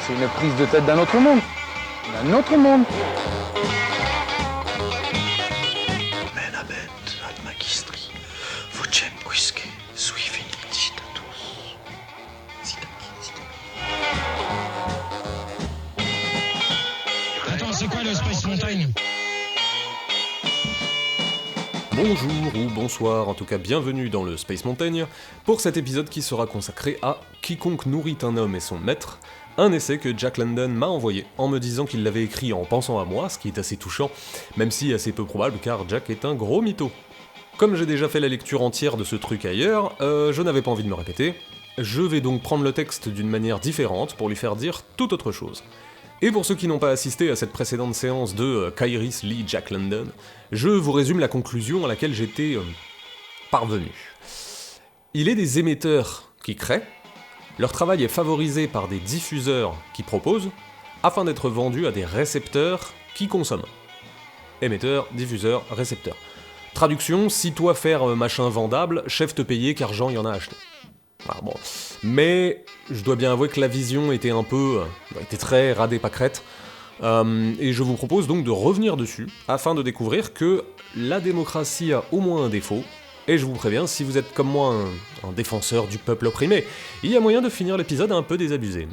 c'est une prise de tête d'un autre monde. D'un autre monde. Menabet ad magistri, vocem quisque sui felicitatus. Attends, c'est quoi le Space Mountain? Bonjour ou bonsoir, en tout cas bienvenue dans le Space Mountain, pour cet épisode qui sera consacré à Quiconque nourrit un homme et son maître, un essai que Jack London m'a envoyé en me disant qu'il l'avait écrit en pensant à moi, ce qui est assez touchant, même si assez peu probable car Jack est un gros mytho. Comme j'ai déjà fait la lecture entière de ce truc ailleurs, je n'avais pas envie de me répéter, je vais donc prendre le texte d'une manière différente pour lui faire dire tout autre chose. Et pour ceux qui n'ont pas assisté à cette précédente séance de Kairis Lee Jack London, je vous résume la conclusion à laquelle j'étais parvenu. Il est des émetteurs qui créent, leur travail est favorisé par des diffuseurs qui proposent, afin d'être vendus à des récepteurs qui consomment. Émetteur, diffuseur, récepteur. Traduction, si toi faire machin vendable, chef te payer qu'argent y en a acheté. Ah bon. Mais je dois bien avouer que la vision était était très radée pâquerette, et je vous propose donc de revenir dessus, afin de découvrir que la démocratie a au moins un défaut, et je vous préviens, si vous êtes comme moi un défenseur du peuple opprimé, il y a moyen de finir l'épisode un peu désabusé.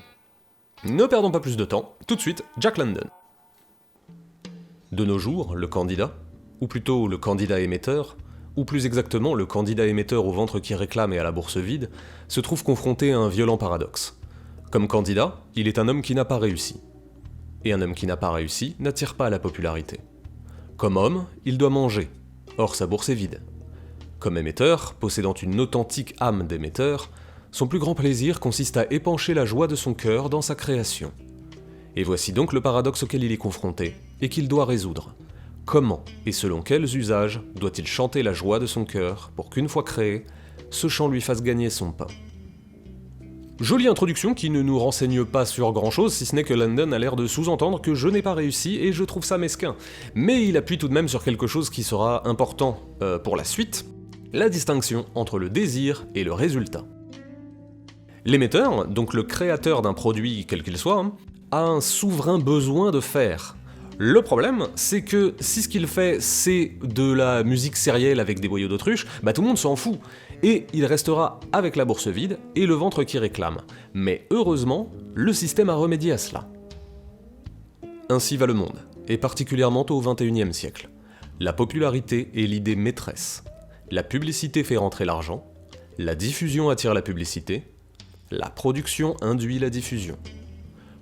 Ne perdons pas plus de temps, tout de suite, Jack London. De nos jours, le candidat, ou plutôt le candidat émetteur, ou plus exactement le candidat émetteur au ventre qui réclame et à la bourse vide, se trouve confronté à un violent paradoxe. Comme candidat, il est un homme qui n'a pas réussi. Et un homme qui n'a pas réussi n'attire pas la popularité. Comme homme, il doit manger, or sa bourse est vide. Comme émetteur, possédant une authentique âme d'émetteur, son plus grand plaisir consiste à épancher la joie de son cœur dans sa création. Et voici donc le paradoxe auquel il est confronté, et qu'il doit résoudre. Comment et selon quels usages doit-il chanter la joie de son cœur pour qu'une fois créé, ce chant lui fasse gagner son pain? Jolie introduction qui ne nous renseigne pas sur grand-chose, si ce n'est que London a l'air de sous-entendre que je n'ai pas réussi et je trouve ça mesquin. Mais il appuie tout de même sur quelque chose qui sera important pour la suite, la distinction entre le désir et le résultat. L'émetteur, donc le créateur d'un produit quel qu'il soit, a un souverain besoin de faire. Le problème, c'est que si ce qu'il fait, c'est de la musique sérielle avec des boyaux d'autruche, tout le monde s'en fout, et il restera avec la bourse vide et le ventre qui réclame. Mais heureusement, le système a remédié à cela. Ainsi va le monde, et particulièrement au XXIe siècle. La popularité est l'idée maîtresse. La publicité fait rentrer l'argent, la diffusion attire la publicité, la production induit la diffusion.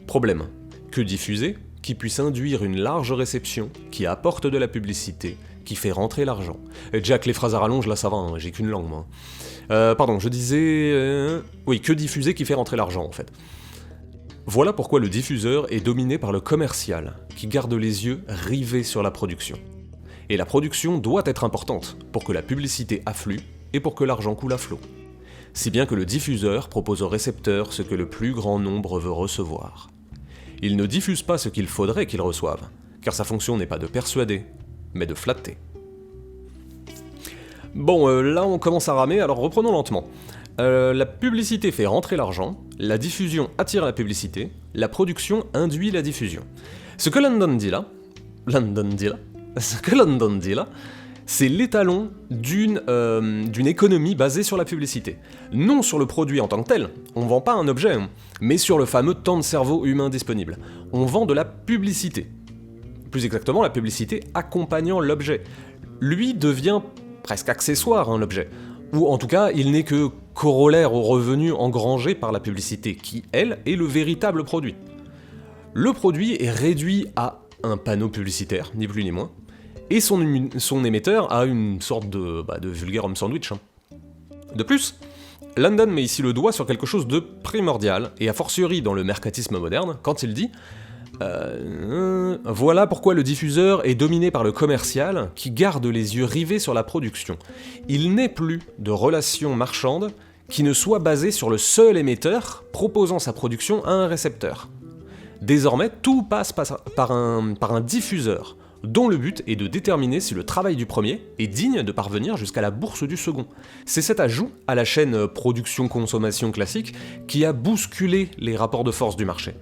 Problème, que diffuser qui puisse induire une large réception, qui apporte de la publicité, qui fait rentrer l'argent. Jack, les phrases à rallonge, là ça va, j'ai qu'une langue moi. Pardon, je disais... Oui, que diffuser qui fait rentrer l'argent en fait. Voilà pourquoi le diffuseur est dominé par le commercial, qui garde les yeux rivés sur la production. Et la production doit être importante, pour que la publicité afflue, et pour que l'argent coule à flot. Si bien que le diffuseur propose au récepteur ce que le plus grand nombre veut recevoir. Il ne diffuse pas ce qu'il faudrait qu'il reçoive, car sa fonction n'est pas de persuader, mais de flatter. Bon, là on commence à ramer, alors reprenons lentement. La publicité fait rentrer l'argent, la diffusion attire la publicité, la production induit la diffusion. Ce que London dit là, c'est l'étalon d'une économie basée sur la publicité. Non sur le produit en tant que tel, on vend pas un objet, mais sur le fameux temps de cerveau humain disponible. On vend de la publicité. Plus exactement, la publicité accompagnant l'objet. Lui devient presque accessoire, l'objet. Ou en tout cas, il n'est que corollaire aux revenus engrangés par la publicité, qui, elle, est le véritable produit. Le produit est réduit à un panneau publicitaire, ni plus ni moins, et son émetteur a une sorte de vulgaire homme sandwich. De plus, London met ici le doigt sur quelque chose de primordial, et a fortiori dans le mercatisme moderne, quand il dit voilà pourquoi le diffuseur est dominé par le commercial, qui garde les yeux rivés sur la production. Il n'est plus de relation marchande qui ne soit basée sur le seul émetteur proposant sa production à un récepteur. Désormais, tout passe par un diffuseur, dont le but est de déterminer si le travail du premier est digne de parvenir jusqu'à la bourse du second. C'est cet ajout à la chaîne production-consommation classique qui a bousculé les rapports de force du marché.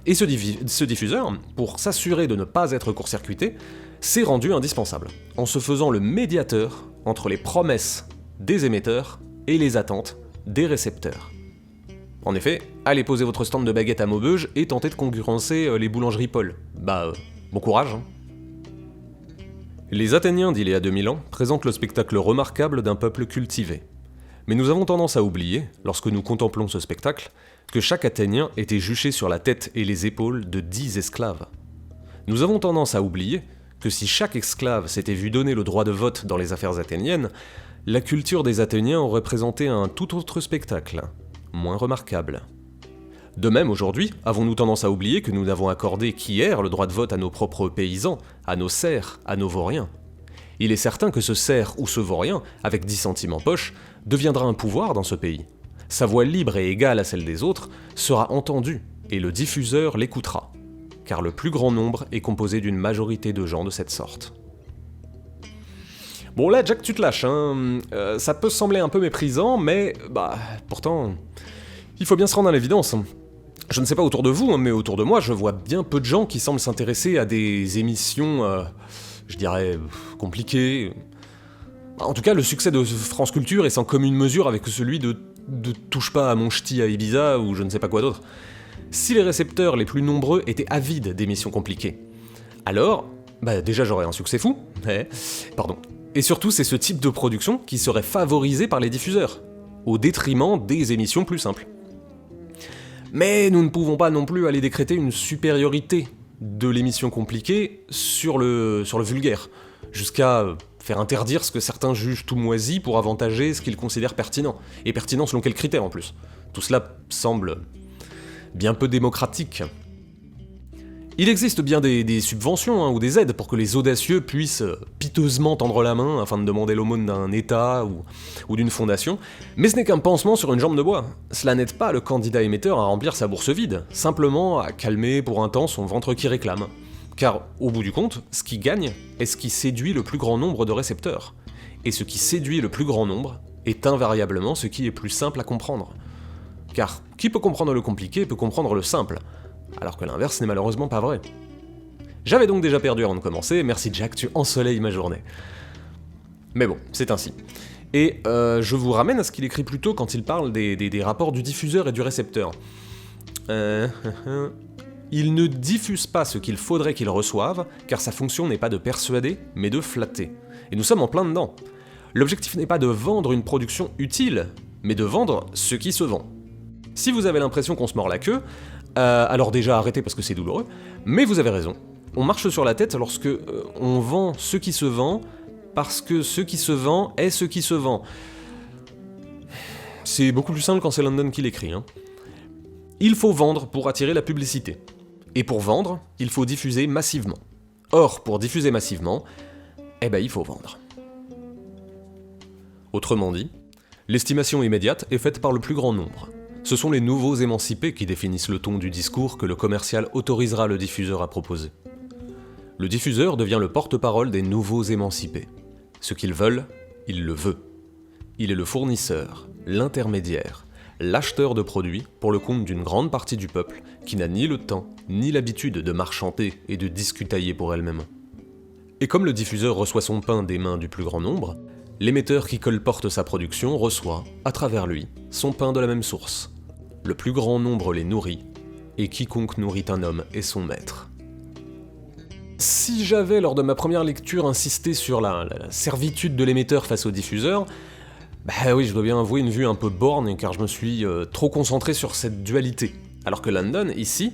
Et ce diffuseur, pour s'assurer de ne pas être court-circuité, s'est rendu indispensable, en se faisant le médiateur entre les promesses des émetteurs et les attentes des récepteurs. En effet, allez poser votre stand de baguette à Maubeuge et tenter de concurrencer les boulangeries Paul. Bon courage, hein. Les Athéniens d'il y a 2000 ans présentent le spectacle remarquable d'un peuple cultivé. Mais nous avons tendance à oublier, lorsque nous contemplons ce spectacle, que chaque Athénien était juché sur la tête et les épaules de 10 esclaves. Nous avons tendance à oublier que si chaque esclave s'était vu donner le droit de vote dans les affaires athéniennes, la culture des Athéniens aurait présenté un tout autre spectacle, moins remarquable. De même, aujourd'hui, avons-nous tendance à oublier que nous n'avons accordé qu'hier le droit de vote à nos propres paysans, à nos serfs, à nos vauriens. Il est certain que ce cerf ou ce vaurien, avec 10 centimes en poche, deviendra un pouvoir dans ce pays. Sa voix libre et égale à celle des autres sera entendue, et le diffuseur l'écoutera, car le plus grand nombre est composé d'une majorité de gens de cette sorte. Bon là, Jack, tu te lâches, hein. Ça peut sembler un peu méprisant, mais pourtant, il faut bien se rendre à l'évidence. Je ne sais pas autour de vous, mais autour de moi, je vois bien peu de gens qui semblent s'intéresser à des émissions, je dirais, compliquées. En tout cas, le succès de France Culture est sans commune mesure avec celui de Touche pas à mon ch'ti à Ibiza ou je ne sais pas quoi d'autre. Si les récepteurs les plus nombreux étaient avides d'émissions compliquées, alors, déjà j'aurais un succès fou, Et surtout, c'est ce type de production qui serait favorisé par les diffuseurs, au détriment des émissions plus simples. Mais nous ne pouvons pas non plus aller décréter une supériorité de l'émission compliquée sur le vulgaire, jusqu'à faire interdire ce que certains jugent tout moisi pour avantager ce qu'ils considèrent pertinent, et pertinent selon quels critères en plus. Tout cela semble bien peu démocratique. Il existe bien des subventions ou des aides pour que les audacieux puissent piteusement tendre la main afin de demander l'aumône d'un État ou d'une fondation, mais ce n'est qu'un pansement sur une jambe de bois. Cela n'aide pas le candidat émetteur à remplir sa bourse vide, simplement à calmer pour un temps son ventre qui réclame. Car, au bout du compte, ce qui gagne est ce qui séduit le plus grand nombre de récepteurs. Et ce qui séduit le plus grand nombre est invariablement ce qui est plus simple à comprendre. Car qui peut comprendre le compliqué peut comprendre le simple, alors que l'inverse n'est malheureusement pas vrai. J'avais donc déjà perdu avant de commencer, merci Jack, tu ensoleilles ma journée. Mais bon, c'est ainsi. Et je vous ramène à ce qu'il écrit plus tôt quand il parle des rapports du diffuseur et du récepteur. Il ne diffuse pas ce qu'il faudrait qu'il reçoive, car sa fonction n'est pas de persuader, mais de flatter. Et nous sommes en plein dedans. L'objectif n'est pas de vendre une production utile, mais de vendre ce qui se vend. Si vous avez l'impression qu'on se mord la queue, alors déjà arrêtez parce que c'est douloureux, mais vous avez raison. On marche sur la tête lorsque on vend ce qui se vend, parce que ce qui se vend est ce qui se vend. C'est beaucoup plus simple quand c'est London qui l'écrit, hein. Il faut vendre pour attirer la publicité. Et pour vendre, il faut diffuser massivement. Or, pour diffuser massivement, il faut vendre. Autrement dit, l'estimation immédiate est faite par le plus grand nombre. Ce sont les nouveaux émancipés qui définissent le ton du discours que le commercial autorisera le diffuseur à proposer. Le diffuseur devient le porte-parole des nouveaux émancipés. Ce qu'ils veulent, il le veut. Il est le fournisseur, l'intermédiaire, l'acheteur de produits pour le compte d'une grande partie du peuple qui n'a ni le temps ni l'habitude de marchanter et de discutailler pour elle-même. Et comme le diffuseur reçoit son pain des mains du plus grand nombre, l'émetteur qui colporte sa production reçoit, à travers lui, son pain de la même source. Le plus grand nombre les nourrit, et quiconque nourrit un homme est son maître. Si j'avais, lors de ma première lecture, insisté sur la servitude de l'émetteur face au diffuseur, oui, je dois bien avouer une vue un peu borne, car je me suis trop concentré sur cette dualité. Alors que London, ici,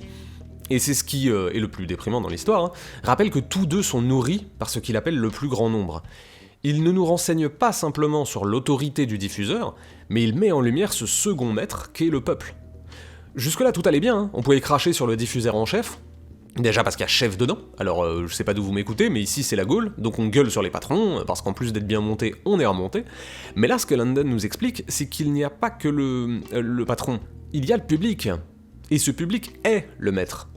et c'est ce qui est le plus déprimant dans l'histoire, rappelle que tous deux sont nourris par ce qu'il appelle le plus grand nombre. Il ne nous renseigne pas simplement sur l'autorité du diffuseur, mais il met en lumière ce second maître qu'est le peuple. Jusque-là, tout allait bien, on pouvait cracher sur le diffuseur en chef, déjà parce qu'il y a chef dedans, alors je sais pas d'où vous m'écoutez, mais ici c'est la Gaule, donc on gueule sur les patrons, parce qu'en plus d'être bien monté, on est remonté. Mais là, ce que London nous explique, c'est qu'il n'y a pas que le patron, il y a le public, et ce public est le maître.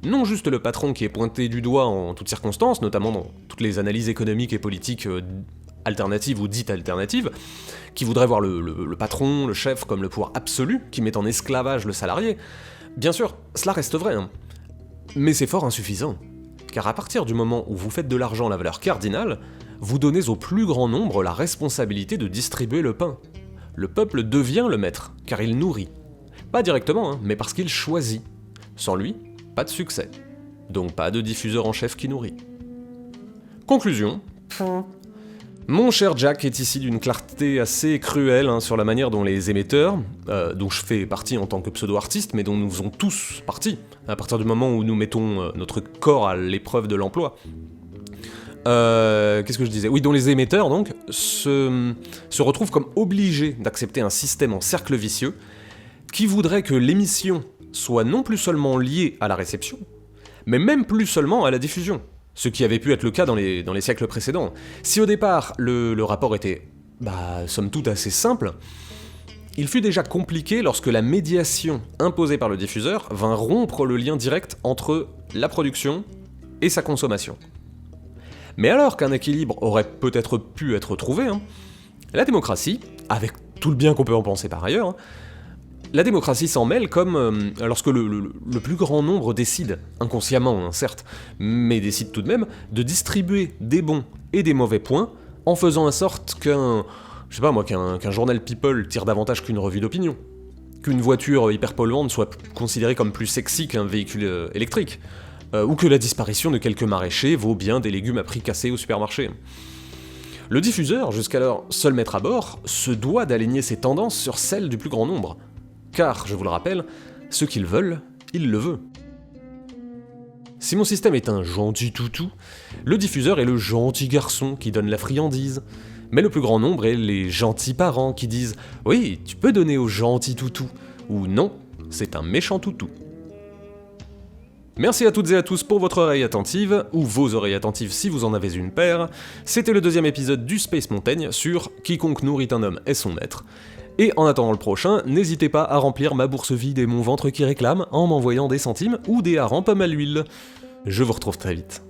Non juste le patron qui est pointé du doigt en toutes circonstances, notamment dans toutes les analyses économiques et politiques alternatives ou dites alternatives, qui voudrait voir le patron, le chef, comme le pouvoir absolu, qui met en esclavage le salarié. Bien sûr, cela reste vrai, hein. Mais c'est fort insuffisant. Car à partir du moment où vous faites de l'argent la valeur cardinale, vous donnez au plus grand nombre la responsabilité de distribuer le pain. Le peuple devient le maître, car il nourrit. Pas directement, hein, mais parce qu'il choisit. Sans lui, pas de succès. Donc pas de diffuseur en chef qui nourrit. Conclusion. Mon cher Jack est ici d'une clarté assez cruelle hein, sur la manière dont les émetteurs, dont je fais partie en tant que pseudo-artiste, mais dont nous faisons tous partie, à partir du moment où nous mettons notre corps à l'épreuve de l'emploi. Qu'est-ce que je disais ? Oui, dont les émetteurs, donc, se retrouvent comme obligés d'accepter un système en cercle vicieux qui voudrait que l'émission soit non plus seulement liée à la réception, mais même plus seulement à la diffusion. Ce qui avait pu être le cas dans les siècles précédents. Si au départ, le rapport était, somme toute assez simple, il fut déjà compliqué lorsque la médiation imposée par le diffuseur vint rompre le lien direct entre la production et sa consommation. Mais alors qu'un équilibre aurait peut-être pu être trouvé, hein, la démocratie, avec tout le bien qu'on peut en penser par ailleurs, la démocratie s'en mêle comme lorsque le plus grand nombre décide, inconsciemment hein, certes, mais décide tout de même, de distribuer des bons et des mauvais points en faisant en sorte qu'un journal People tire davantage qu'une revue d'opinion, qu'une voiture hyper polluante soit considérée comme plus sexy qu'un véhicule électrique, ou que la disparition de quelques maraîchers vaut bien des légumes à prix cassé au supermarché. Le diffuseur, jusqu'alors seul maître à bord, se doit d'aligner ses tendances sur celles du plus grand nombre. Car, je vous le rappelle, ce qu'ils veulent, il le veut. Si mon système est un gentil toutou, le diffuseur est le gentil garçon qui donne la friandise. Mais le plus grand nombre est les gentils parents qui disent « Oui, tu peux donner au gentil toutou » ou « Non, c'est un méchant toutou ». Merci à toutes et à tous pour votre oreille attentive, ou vos oreilles attentives si vous en avez une paire. C'était le 2e épisode du Space Mountain sur « Quiconque nourrit un homme est son maître ». Et en attendant le prochain, n'hésitez pas à remplir ma bourse vide et mon ventre qui réclame en m'envoyant des centimes ou des harengs pommes à l'huile. Je vous retrouve très vite.